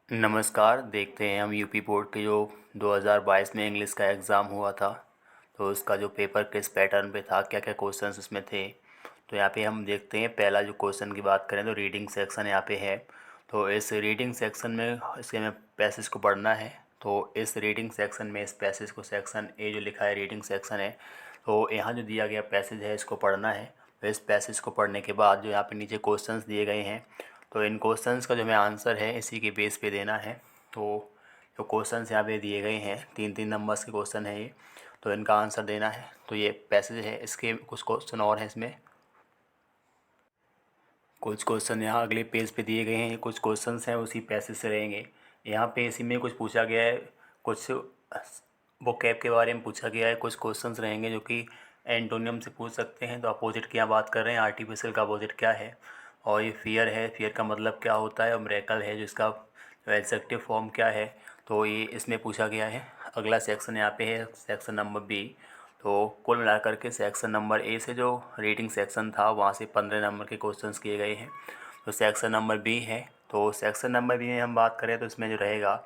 नमस्कार। देखते हैं हम यूपी बोर्ड के जो 2022 में इंग्लिश का एग्ज़ाम हुआ था, तो उसका जो पेपर किस पैटर्न पे था, क्या क्या क्वेश्चंस उसमें थे। तो यहाँ पे हम देखते हैं, पहला जो क्वेश्चन की बात करें तो रीडिंग सेक्शन यहाँ पे है। तो इस रीडिंग सेक्शन में इसके हमें पैसेज को पढ़ना है। तो इस रीडिंग सेक्शन में इस पैसेज को सेक्शन ए जो लिखा है रीडिंग सेक्शन है, तो यहाँ जो दिया गया पैसेज है इसको पढ़ना है। तो इस पैसेज को पढ़ने के बाद जो यहाँ पे नीचे क्वेश्चंस दिए गए हैं, तो इन क्वेश्चंस का जो हमें आंसर है इसी के बेस पे देना है। तो जो क्वेश्चंस यहाँ पे दिए गए हैं 3-3 नंबर्स के क्वेश्चन है ये, तो इनका आंसर देना है। तो ये पैसेज है, इसके कुछ क्वेश्चन और हैं इसमें। कुछ क्वेश्चन यहाँ अगले पेज पे दिए गए हैं, ये कुछ क्वेश्चंस हैं उसी पैसेज से रहेंगे। यहाँ पे इसी में कुछ पूछा गया है, कुछ वोकैब के बारे में पूछा गया है, कुछ क्वेश्चंस रहेंगे जो कि एंटोनियम से पूछ सकते हैं। तो अपोजिट की यहाँ बात कर रहे हैं, आर्टिफिशियल का अपोजिट क्या है, और ये फियर है, फियर का मतलब क्या होता है, और मिरेकल है जिसका एडजेक्टिव फॉर्म क्या है, तो ये इसमें पूछा गया है। अगला सेक्शन यहाँ पे है सेक्शन नंबर बी। तो कुल मिलाकर के सेक्शन नंबर ए से जो रीडिंग सेक्शन था वहाँ से 15 नंबर के क्वेश्चंस किए गए हैं। तो सेक्शन नंबर बी है। तो सेक्शन नंबर बी में हम बात करें तो इसमें जो रहेगा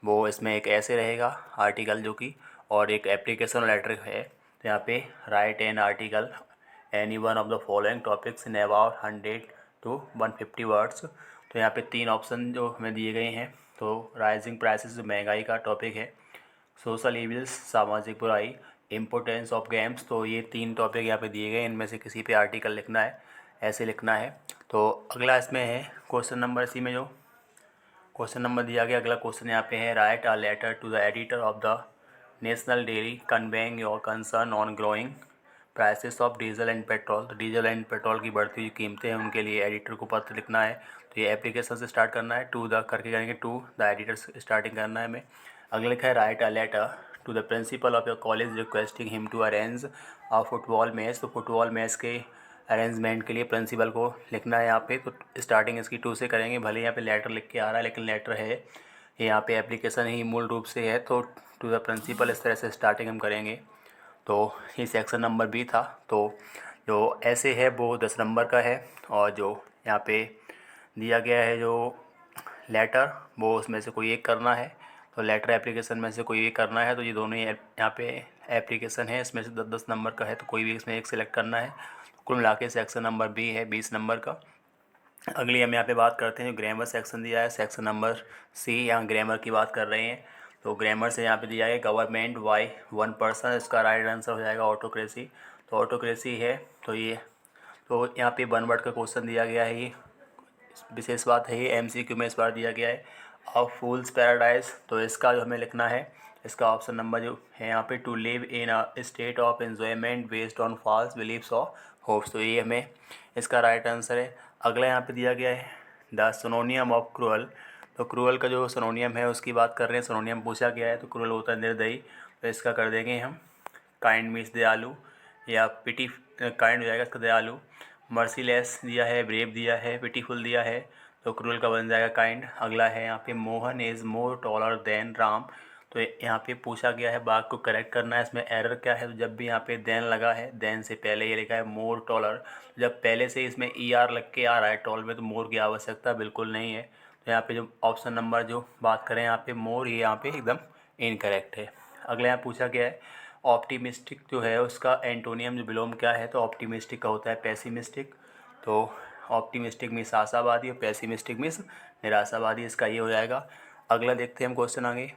वो इसमें एक ऐसे रहेगा आर्टिकल जो कि, और एक एप्लीकेशन लेटर है। तो यहाँ पे right an article any one of the following topics in about 100 to 150 words. तो यहाँ पे 3 ऑप्शन जो हमें दिए गए हैं। तो राइजिंग प्राइसेस महंगाई का टॉपिक है, सोशल इविल्स सामाजिक बुराई, इम्पोर्टेंस ऑफ गेम्स। तो ये 3 टॉपिक यहाँ पे दिए गए, इनमें से किसी पे आर्टिकल लिखना है, ऐसे लिखना है। तो अगला इसमें है क्वेश्चन नंबर, इसी में जो क्वेश्चन नंबर दिया गया, अगला क्वेश्चन यहाँ पे है write a letter to the editor of the national dairy conveying your concern on growing prices of diesel and petrol. तो डीजल एंड पेट्रोल की बढ़ती हुई कीमतें हैं, उनके लिए एडिटर को पत्र लिखना है। तो ये एप्लीकेशन से स्टार्ट करना है, टू द करके करेंगे, टू द एडिटर से स्टार्टिंग करना है हमें। अगला लिखा है write a letter to the principal of your college requesting him to arrange a football match. तो फुटबॉल मैच के अरेंजमेंट के लिए प्रिंसिपल को लिखना है यहाँ पे। तो स्टार्टिंग इसकी टू से करेंगे, भले यहाँ पे लेटर लिख के आ रहा है लेकिन लेटर है, ये यहाँ पे एप्लीकेशन ही मूल रूप से है। तो टू द प्रिंसिपल इस तरह से स्टार्टिंग हम करेंगे। तो ये सेक्शन नंबर बी था। तो जो ऐसे है वो 10 नंबर का है, और जो यहाँ पे दिया गया है जो लेटर, वो उसमें से कोई एक करना है। तो लेटर एप्लीकेशन में से कोई एक करना है। तो ये दोनों ही यहाँ पे एप्लीकेशन है, इसमें से 10-10 नंबर का है, तो कोई भी इसमें एक सिलेक्ट करना है। कुल मिला के सेक्शन नंबर बी है 20 नंबर का। अगली हम यहाँ पे बात करते हैं, जो ग्रामर सेक्शन दिया है सेक्शन नंबर सी, यहाँ ग्रामर की बात कर रहे हैं। तो ग्रामर से यहाँ पे दिया है गवर्नमेंट बाय वन पर्सन, इसका राइट आंसर हो जाएगा ऑटोक्रेसी। तो ऑटोक्रेसी है। तो ये, तो यहाँ पे 1 वर्ड का क्वेश्चन दिया गया है, ये विशेष बात है, ये एमसीक्यू में इस बार दिया गया है। अ फूल्स पैराडाइज, तो इसका जो हमें लिखना है, इसका ऑप्शन नंबर जो है यहाँ पे, to live in a state of enjoyment based on false beliefs और होप्स। तो ये हमें इसका राइट आंसर है। अगला यहाँ पे दिया गया है द सिनोनियम ऑफ क्रूअल। तो क्रूअल का जो सिनोनियम है उसकी बात कर रहे हैं, सिनोनियम पूछा गया है। तो क्रूअल होता है निर्दयी, तो इसका कर देंगे हम काइंड मीन्स दयालु, या पिटी काइंड हो जाएगा इसका दयालु। मर्सीलेस दिया है, ब्रेव दिया है, पिटीफुल दिया है, तो क्रूअल का बन जाएगा काइंड। अगला है यहाँ पे Mohan is more taller than Ram. तो यहाँ पे पूछा गया है बात को करेक्ट करना है, इसमें एरर क्या है। तो जब भी यहाँ पे देन लगा है, देन से पहले ये लिखा है मोर टॉलर, जब पहले से इसमें ई आर लग के आ रहा है टॉल में, तो मोर की आवश्यकता बिल्कुल नहीं है। तो यहाँ पे जो ऑप्शन नंबर जो बात करें यहाँ पे मोर, ये यहाँ पे एकदम इनकरेक्ट है। अगला यहाँ पूछा गया है ऑप्टिमिस्टिक जो है उसका एंटोनियम जो विलोम क्या है। तो ऑप्टिमिस्टिक का होता है पेसिमिस्टिक। तो ऑप्टिमिस्टिक मीन्स आशावादी और पेसिमिस्टिक मीन्स निराशावादी, इसका ये हो जाएगा। अगला देखते हैं हम क्वेश्चन आगे।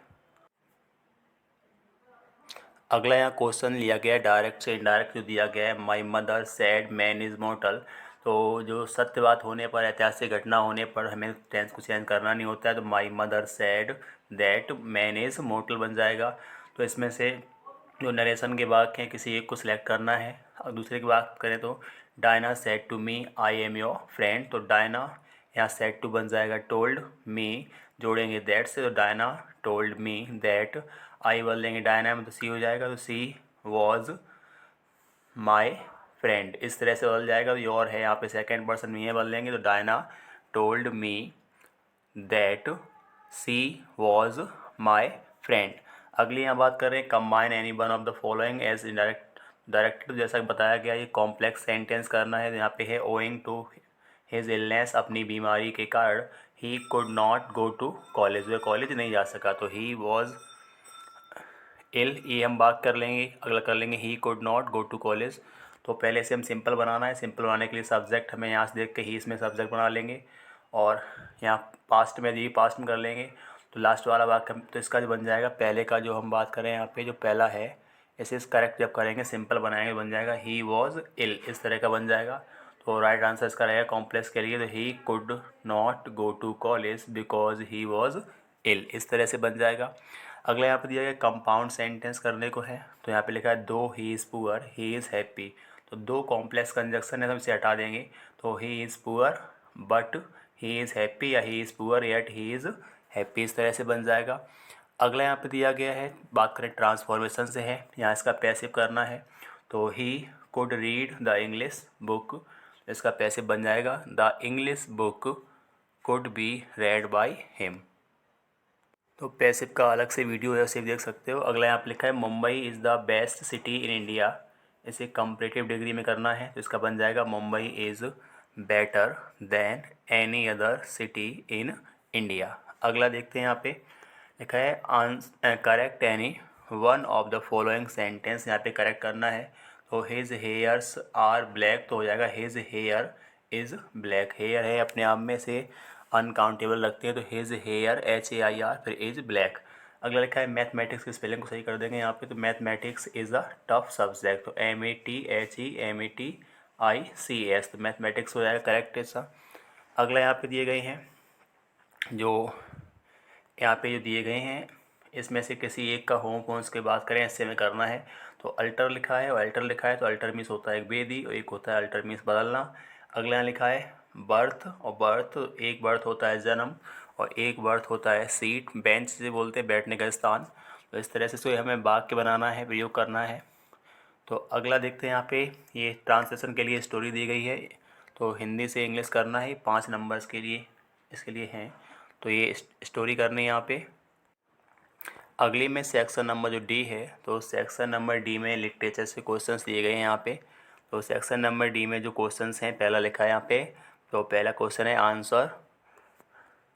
अगला यहाँ क्वेश्चन लिया गया है डायरेक्ट से इनडायरेक्ट जो दिया गया है, my mother sad man is mortar. तो जो सत्य बात होने पर, ऐतिहासिक घटना होने पर हमें टेंस को चेंज करना नहीं होता है। तो my mother sad that man is mortar बन जाएगा। तो इसमें से जो नरेशन के वाक्य हैं किसी एक को सिलेक्ट करना है। और दूसरे की बात करें तो Diana said to me I am your friend. तो डायना यहाँ सेड टू बन जाएगा टोल्ड मी, जोड़ेंगे दैट से, तो Diana told me that. I बदल देंगे डायना में, तो सी हो जाएगा, तो सी वॉज माई फ्रेंड, इस तरह से बदल जाएगा। तो योर है यहाँ पे सेकेंड पर्सन में, बदल देंगे, तो Diana told me that she was my friend. अगली यहाँ बात कर रहे हैं combine any one of the following as indirect directed, जैसा कि बताया गया ये कॉम्प्लेक्स सेंटेंस करना है। तो यहाँ पे है ओइंग टू हिज इलनेस, अपनी बीमारी के कारण, he could not go to college, वह कॉलेज नहीं जा सका। तो ही वॉज इल, ये हम बात कर लेंगे, अगला कर लेंगे he could not go to college. तो पहले से हम सिंपल बनाना है, सिंपल बनाने के लिए सब्जेक्ट हमें यहाँ से देख के ही इसमें सब्जेक्ट बना लेंगे, और यहाँ पास्ट में दी पास्ट में कर लेंगे। तो लास्ट वाला वाक्य तो इसका जो बन जाएगा, पहले का जो हम बात करें यहाँ पे जो पहला है, इसे करेक्ट जब करेंगे सिंपल बनाएंगे बन जाएगा ही वॉज इल, इस तरह का बन जाएगा। तो राइट आंसर इसका रहेगा कॉम्प्लेक्स के लिए, तो he could not go to college because he was ill, इस तरह से बन जाएगा। अगला यहाँ पे दिया गया कंपाउंड सेंटेंस करने को है, तो यहाँ पे लिखा है दो ही is poor he is happy. तो दो कॉम्प्लेक्स कंजक्शन है तो हम इसे हटा देंगे, तो he is poor but he is happy, या he is poor yet he is happy, इस तरह से बन जाएगा। अगला यहाँ पे दिया गया है, बात करें ट्रांसफॉर्मेशन से है, यहाँ इसका पैसिव करना है। तो he could read the English book, इसका पैसिव बन जाएगा the English book could be red by him. तो पैसिव का अलग से वीडियो है, उसे देख सकते हो। अगला यहाँ पे लिखा है Mumbai is the best city in India, इसे कंपैरेटिव डिग्री में करना है, तो इसका बन जाएगा Mumbai is better than any other city in India. अगला देखते हैं, यहाँ पे लिखा है correct any one of the following sentence, यहाँ पे करेक्ट करना है। तो हिज हेयर्स आर ब्लैक, तो हो जाएगा his hair is black, hair है अपने आप में से अनकाउंटेबल लगते हैं, तो हिज हेयर HAIR फिर इज़ ब्लैक। अगला लिखा है मैथमेटिक्स की स्पेलिंग को सही कर देंगे यहाँ पे, तो mathematics is a tough subject, तो MATHEMATICS, तो मैथमेटिक्स हो जाएगा करेक्ट इसका। अगला यहाँ पे दिए गए हैं जो दिए गए हैं, इसमें से किसी एक का होम फोन्स की बात करें, इससे में करना है। तो अल्टर लिखा है और अल्टर लिखा है, तो अल्टर मीन्स होता है एक बेदी और एक होता है अल्टर मीन्स बदलना। अगला लिखा है बर्थ, और बर्थ एक बर्थ होता है जन्म और एक बर्थ होता है सीट, बेंच से बोलते हैं बैठने का स्थान। तो इस तरह से हमें वाक्य बनाना है, प्रयोग करना है। तो अगला देखते हैं, यहाँ पे ये ट्रांसलेशन के लिए स्टोरी दी गई है, तो हिंदी से इंग्लिश करना है, 5 नंबर्स के लिए इसके लिए हैं। तो ये स्टोरी करनी है यहाँ पे। अगली में सेक्शन नंबर जो डी है, तो सेक्शन नंबर डी में लिटरेचर से क्वेश्चंस दिए गए हैं यहाँ पे। तो सेक्शन नंबर डी में जो क्वेश्चंस हैं, पहला लिखा है यहाँ पे, तो पहला क्वेश्चन है answer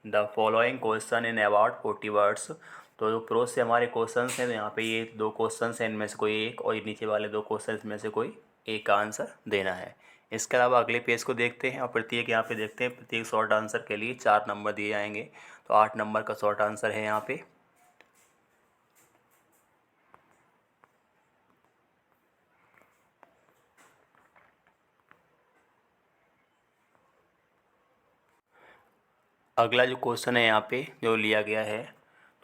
the following question in about 40 words. तो जो प्रोज से हमारे क्वेश्चंस हैं, तो यहाँ पे ये 2 क्वेश्चंस हैं, इनमें से कोई एक, और नीचे वाले 2 क्वेश्चन में से कोई एक का आंसर देना है। इसके अलावा अगले पेज को देखते हैं और प्रत्येक यहाँ पे देखते हैं, प्रत्येक शॉर्ट आंसर के लिए 4 नंबर दिए जाएंगे। तो 8 नंबर का शॉर्ट आंसर है यहाँ पे। अगला जो क्वेश्चन है यहाँ पे जो लिया गया है,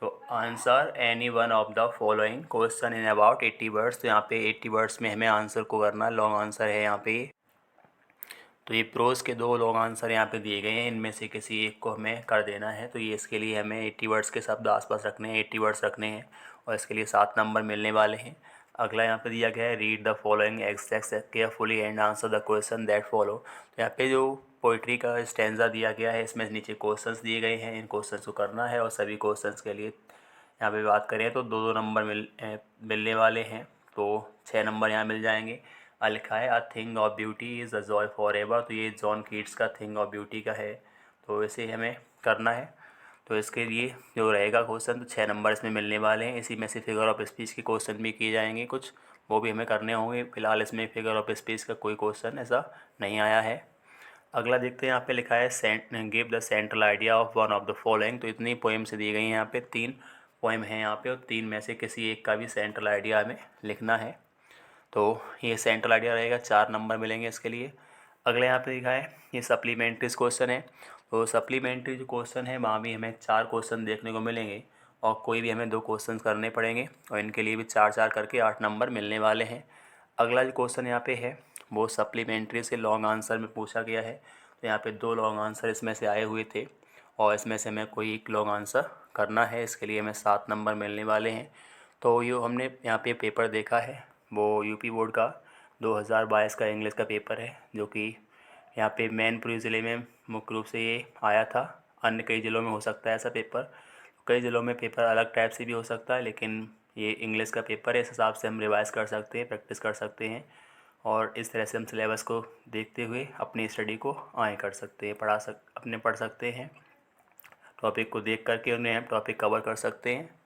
तो answer any one of the following question in about 80 words. तो यहाँ पे 80 वर्ड्स में हमें आंसर को करना, लॉन्ग आंसर है यहाँ पे। तो ये प्रोज के 2 लॉन्ग आंसर यहाँ पे दिए गए हैं, इनमें से किसी एक को हमें कर देना है। तो ये इसके लिए हमें 80 वर्ड्स के शब्द आसपास रखने हैं, 80 वर्ड्स रखने हैं, और इसके लिए 7 नंबर मिलने वाले हैं। अगला यहाँ पे दिया गया है read the following extracts carefully and answer the question that follow. तो यहाँ पे जो पोइट्री का स्टैंजा दिया गया है, इसमें नीचे क्वेश्चंस दिए गए हैं, इन क्वेश्चंस को करना है, और सभी क्वेश्चंस के लिए यहाँ पे बात करें तो 2-2 नंबर मिलने वाले हैं, तो 6 नंबर यहाँ मिल जाएंगे। लिखा है a thing of beauty is a joy for ever, तो ये जॉन कीट्स का थिंग ऑफ ब्यूटी का है, तो इसे हमें करना है। तो इसके लिए जो रहेगा क्वेश्चन, तो 6 नंबर इसमें मिलने वाले हैं। इसी में से फिगर ऑफ स्पीच के क्वेश्चन भी किए जाएंगे कुछ, वो भी हमें करने होंगे। फिलहाल इसमें फिगर ऑफ स्पीच का कोई क्वेश्चन ऐसा नहीं आया है। अगला देखते हैं, यहाँ पे लिखा है give the central idea of one of the following. तो इतनी पोएम से दी गई हैं यहाँ पे, 3 पोएम हैं यहाँ पे, और 3 में से किसी एक का भी सेंट्रल आइडिया हमें लिखना है। तो ये सेंट्रल आइडिया रहेगा, 4 नंबर मिलेंगे इसके लिए। अगले यहाँ पे लिखा है ये सप्लीमेंट्री क्वेश्चन है, तो सप्लीमेंट्री जो क्वेश्चन है वहाँ भी हमें 4 क्वेश्चन देखने को मिलेंगे, और कोई भी हमें 2 क्वेश्चन करने पड़ेंगे, और इनके लिए भी 4-4 करके 8 नंबर मिलने वाले हैं। अगला जो क्वेश्चन यहाँ पे है वो सप्लीमेंट्री से लॉन्ग आंसर में पूछा गया है, तो यहाँ पे 2 लॉन्ग आंसर इसमें से आए हुए थे, और इसमें से हमें कोई एक लॉन्ग आंसर करना है, इसके लिए हमें 7 नंबर मिलने वाले हैं। तो ये हमने यहाँ पे पेपर देखा है, वो यूपी बोर्ड का 2022 का इंग्लिश का पेपर है, जो कि यहाँ पे मैनपुरी ज़िले में मुख्य रूप से ये आया था। अन्य कई ज़िलों में हो सकता है ऐसा पेपर, कई ज़िलों में पेपर अलग टाइप से भी हो सकता है, लेकिन ये इंग्लिश का पेपर है, इस हिसाब से हम रिवाइज़ कर सकते हैं, प्रैक्टिस कर सकते हैं, और इस तरह से हम सिलेबस को देखते हुए अपनी स्टडी को आगे कर सकते हैं, पढ़ सकते हैं। टॉपिक को देख करके उन्हें हम टॉपिक कवर कर सकते हैं।